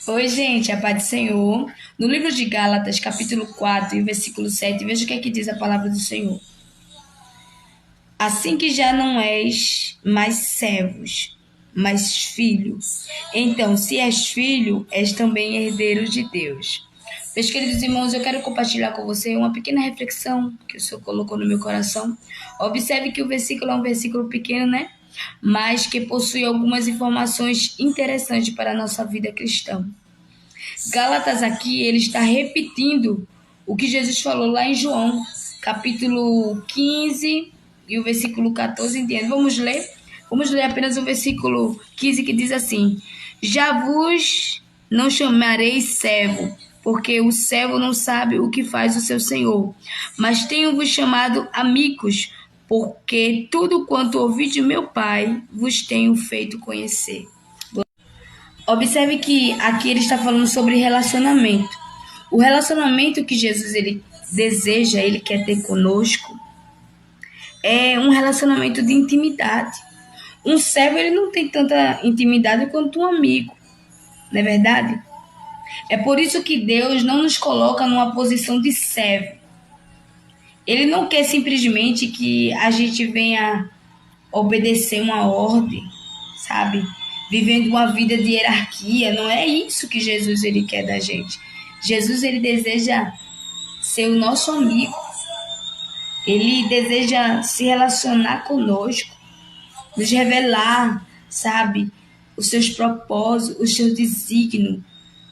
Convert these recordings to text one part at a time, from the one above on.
Oi, gente, a paz do Senhor. No livro de Gálatas, capítulo 4 e versículo 7, veja o que é que diz a palavra do Senhor. Assim que já não és mais servos, mas filho. Então, se és filho, és também herdeiro de Deus. Meus queridos irmãos, eu quero compartilhar com você uma pequena reflexão que o Senhor colocou no meu coração. Observe que o versículo é um versículo pequeno, né? Mas que possui algumas informações interessantes para a nossa vida cristã. Gálatas aqui, ele está repetindo o que Jesus falou lá em João, capítulo 15 e o versículo 14 em diante. Vamos ler? Vamos ler apenas o versículo 15 que diz assim: Já vos não chamareis servo, porque o servo não sabe o que faz o seu senhor, mas tenho-vos chamado amigos, porque tudo quanto ouvi de meu Pai vos tenho feito conhecer. Observe que aqui ele está falando sobre relacionamento. O relacionamento que Jesus ele deseja, ele quer ter conosco, é um relacionamento de intimidade. Um servo ele não tem tanta intimidade quanto um amigo, não é verdade? É por isso que Deus não nos coloca numa posição de servo. Ele não quer simplesmente que a gente venha obedecer uma ordem, sabe? Vivendo uma vida de hierarquia, não é isso que Jesus ele quer da gente. Jesus ele deseja ser o nosso amigo. Ele deseja se relacionar conosco, nos revelar, sabe, os seus propósitos, os seus desígnios.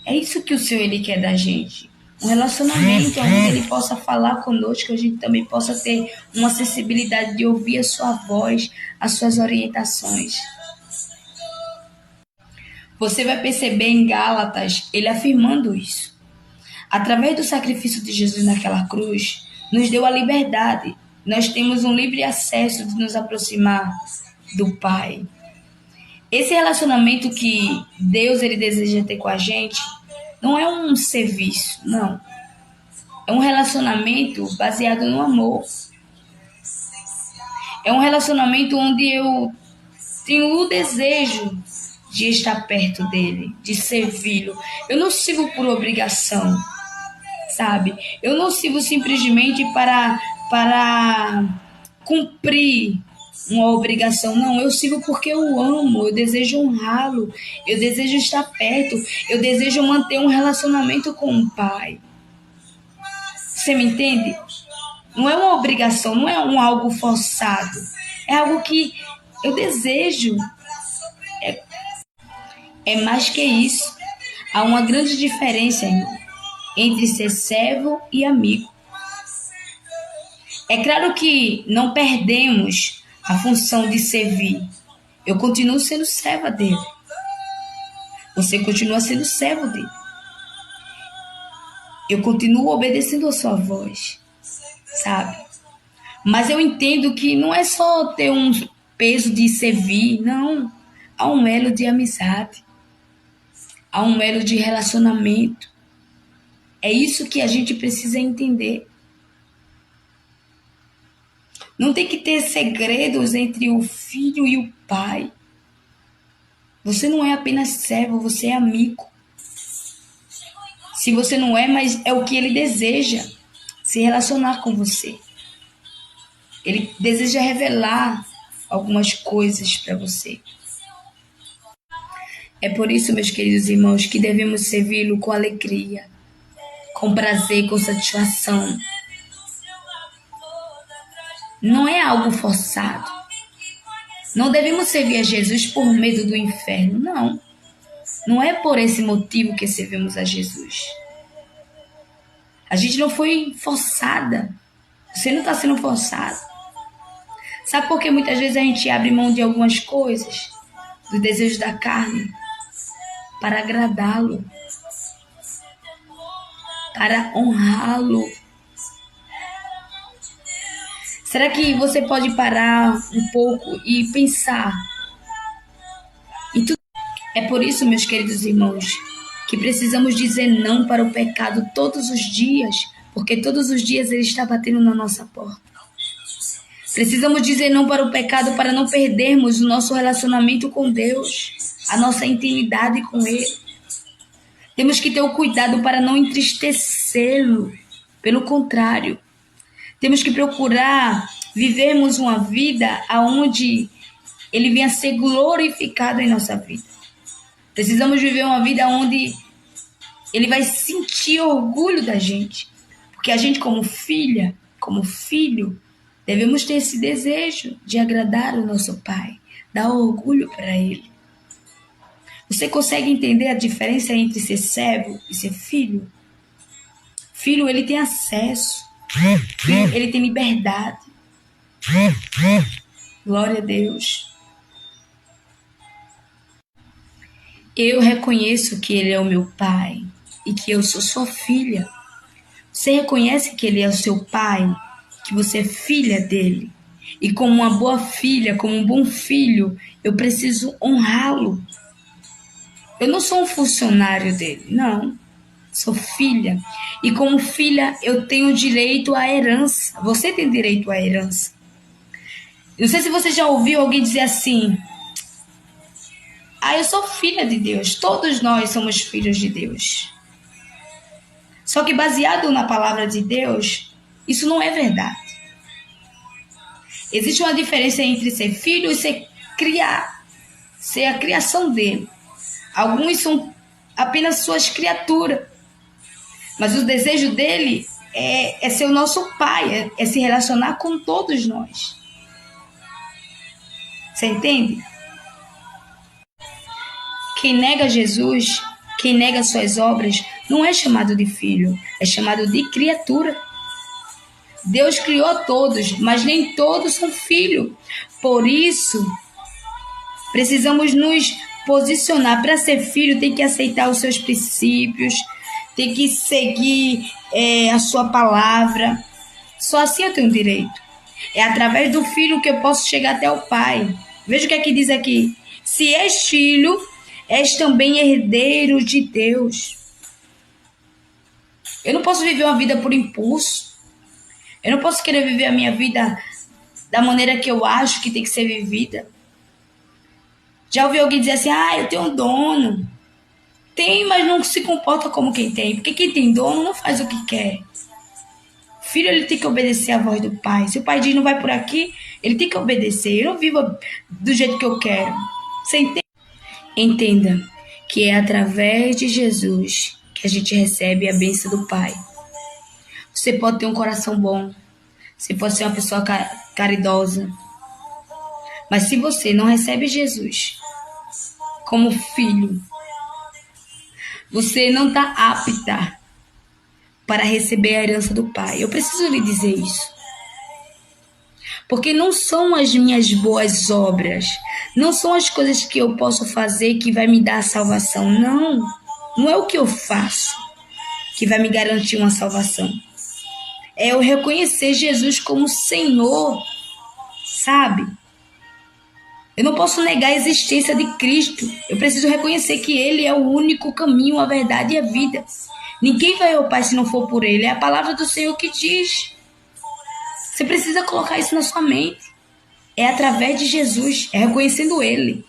É isso que o Senhor ele quer da gente. Um relacionamento onde ele possa falar conosco, a gente também possa ter uma sensibilidade de ouvir a sua voz, as suas orientações. Você vai perceber em Gálatas ele afirmando isso. Através do sacrifício de Jesus naquela cruz, nos deu a liberdade. Nós temos um livre acesso de nos aproximar do Pai. Esse relacionamento que Deus ele deseja ter com a gente não é um serviço, não. É um relacionamento baseado no amor. É um relacionamento onde eu tenho o desejo de estar perto dele, de servi-lo. Eu não sirvo por obrigação, sabe? Eu não sirvo simplesmente para cumprir uma obrigação, não. Eu sirvo porque eu amo, eu desejo honrá-lo, eu desejo estar perto, eu desejo manter um relacionamento com o Pai. Você me entende? Não é uma obrigação, não é algo forçado. É algo que eu desejo. É mais que isso. Há uma grande diferença, irmão, entre ser servo e amigo. É claro que não perdemos a função de servir. Eu continuo sendo serva dele. Você continua sendo servo dele. Eu continuo obedecendo a sua voz, sabe? Mas eu entendo que não é só ter um peso de servir, não. Há um elo de amizade. Há um elo de relacionamento. É isso que a gente precisa entender. Não tem que ter segredos entre o filho e o pai. Você não é apenas servo, você é amigo. Se você não é, mas é o que ele deseja, se relacionar com você. Ele deseja revelar algumas coisas para você. É por isso, meus queridos irmãos, que devemos servi-lo com alegria, com prazer, com satisfação. Não é algo forçado. Não devemos servir a Jesus por medo do inferno, não. Não é por esse motivo que servimos a Jesus. A gente não foi forçada. Você não está sendo forçado. Sabe por que muitas vezes a gente abre mão de algumas coisas, dos desejos da carne, para agradá-lo, para honrá-lo? Será que você pode parar um pouco e pensar em tudo? É por isso, meus queridos irmãos, que precisamos dizer não para o pecado todos os dias, porque todos os dias ele está batendo na nossa porta. Precisamos dizer não para o pecado para não perdermos o nosso relacionamento com Deus, a nossa intimidade com Ele. Temos que ter o cuidado para não entristecê-lo. Pelo contrário, temos que procurar vivermos uma vida onde ele venha ser glorificado em nossa vida. Precisamos viver uma vida onde ele vai sentir orgulho da gente. Porque a gente, como filha, como filho, devemos ter esse desejo de agradar o nosso pai, dar orgulho para ele. Você consegue entender a diferença entre ser servo e ser filho? Filho, ele tem acesso. Filho, ele tem liberdade. Glória a Deus. Eu reconheço que ele é o meu pai e que eu sou sua filha. Você reconhece que ele é o seu pai, que você é filha dele. E como uma boa filha, como um bom filho, eu preciso honrá-lo. Eu não sou um funcionário dele, não. Sou filha. E como filha, eu tenho direito à herança. Você tem direito à herança. Não sei se você já ouviu alguém dizer assim: eu sou filha de Deus. Todos nós somos filhos de Deus. Só que baseado na palavra de Deus, isso não é verdade. Existe uma diferença entre ser filho e ser a criação dele. Alguns são apenas suas criaturas. Mas o desejo dele é ser o nosso pai, é se relacionar com todos nós. Você entende? Quem nega Jesus, quem nega suas obras, não é chamado de filho, é chamado de criatura. Deus criou a todos, mas nem todos são filhos. Por isso, precisamos nos posicionar. Para ser filho, tem que aceitar os seus princípios, tem que seguir a sua palavra. Só assim eu tenho direito. É através do filho que eu posso chegar até o pai. Veja o que é que diz aqui. Se és filho, és também herdeiro de Deus. Eu não posso viver uma vida por impulso. Eu não posso querer viver a minha vida da maneira que eu acho que tem que ser vivida. Já ouvi alguém dizer assim: eu tenho um dono. Tem, mas não se comporta como quem tem. Porque quem tem dono não faz o que quer. O filho, ele tem que obedecer à voz do pai. Se o pai diz não vai por aqui, ele tem que obedecer. Eu não vivo do jeito que eu quero. Você entende? Entenda que é através de Jesus que a gente recebe a bênção do Pai. Você pode ter um coração bom. Você pode ser uma pessoa caridosa. Mas se você não recebe Jesus como filho, você não está apta para receber a herança do Pai. Eu preciso lhe dizer isso. Porque não são as minhas boas obras, não são as coisas que eu posso fazer que vai me dar a salvação. Não, não é o que eu faço que vai me garantir uma salvação. É eu reconhecer Jesus como Senhor, sabe? Eu não posso negar a existência de Cristo. Eu preciso reconhecer que Ele é o único caminho, a verdade e a vida. Ninguém vai ao Pai se não for por Ele. É a palavra do Senhor que diz. Você precisa colocar isso na sua mente. É através de Jesus, é reconhecendo Ele.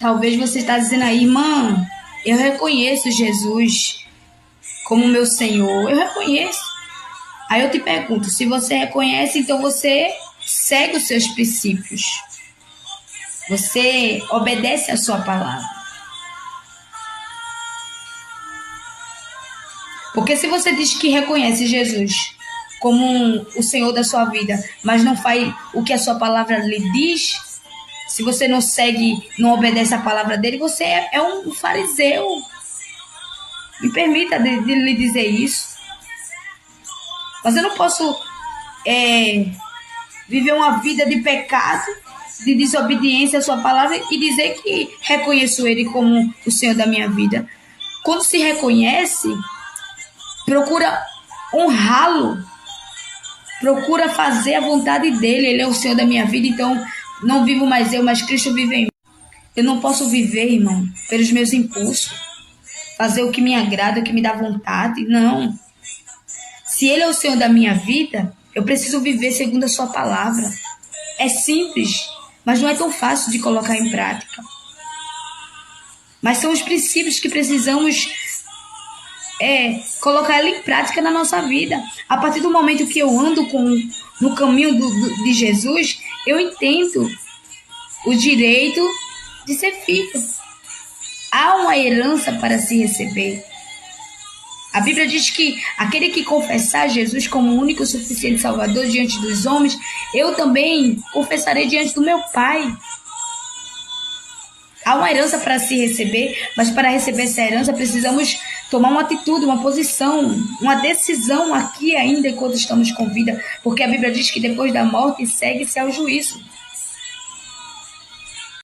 Talvez você está dizendo aí: irmã, eu reconheço Jesus como meu Senhor. Eu reconheço. Aí eu te pergunto, se você reconhece, então você segue os seus princípios. Você obedece a sua palavra. Porque se você diz que reconhece Jesus como o Senhor da sua vida, mas não faz o que a sua palavra lhe diz, se você não segue, não obedece a palavra dele, você é um fariseu. Me permita de lhe dizer isso. Mas eu não posso viver uma vida de pecado, de desobediência à sua palavra e dizer que reconheço ele como o Senhor da minha vida. Quando se reconhece, procura honrá-lo, procura fazer a vontade dele. Ele é o Senhor da minha vida, então não vivo mais eu, mas Cristo vive em mim. Eu não posso viver, irmão, pelos meus impulsos, fazer o que me agrada, o que me dá vontade. Não. Se Ele é o Senhor da minha vida, eu preciso viver segundo a sua palavra. É simples, mas não é tão fácil de colocar em prática. mas são os princípios que precisamos colocar ele em prática na nossa vida. A partir do momento que eu ando no caminho de Jesus, eu entendo o direito de ser filho. Há uma herança para se receber. A Bíblia diz que aquele que confessar Jesus como o único e suficiente Salvador diante dos homens, eu também confessarei diante do meu Pai. Há uma herança para se receber, mas para receber essa herança precisamos tomar uma atitude, uma posição, uma decisão aqui ainda enquanto estamos com vida, porque a Bíblia diz que depois da morte segue-se ao juízo.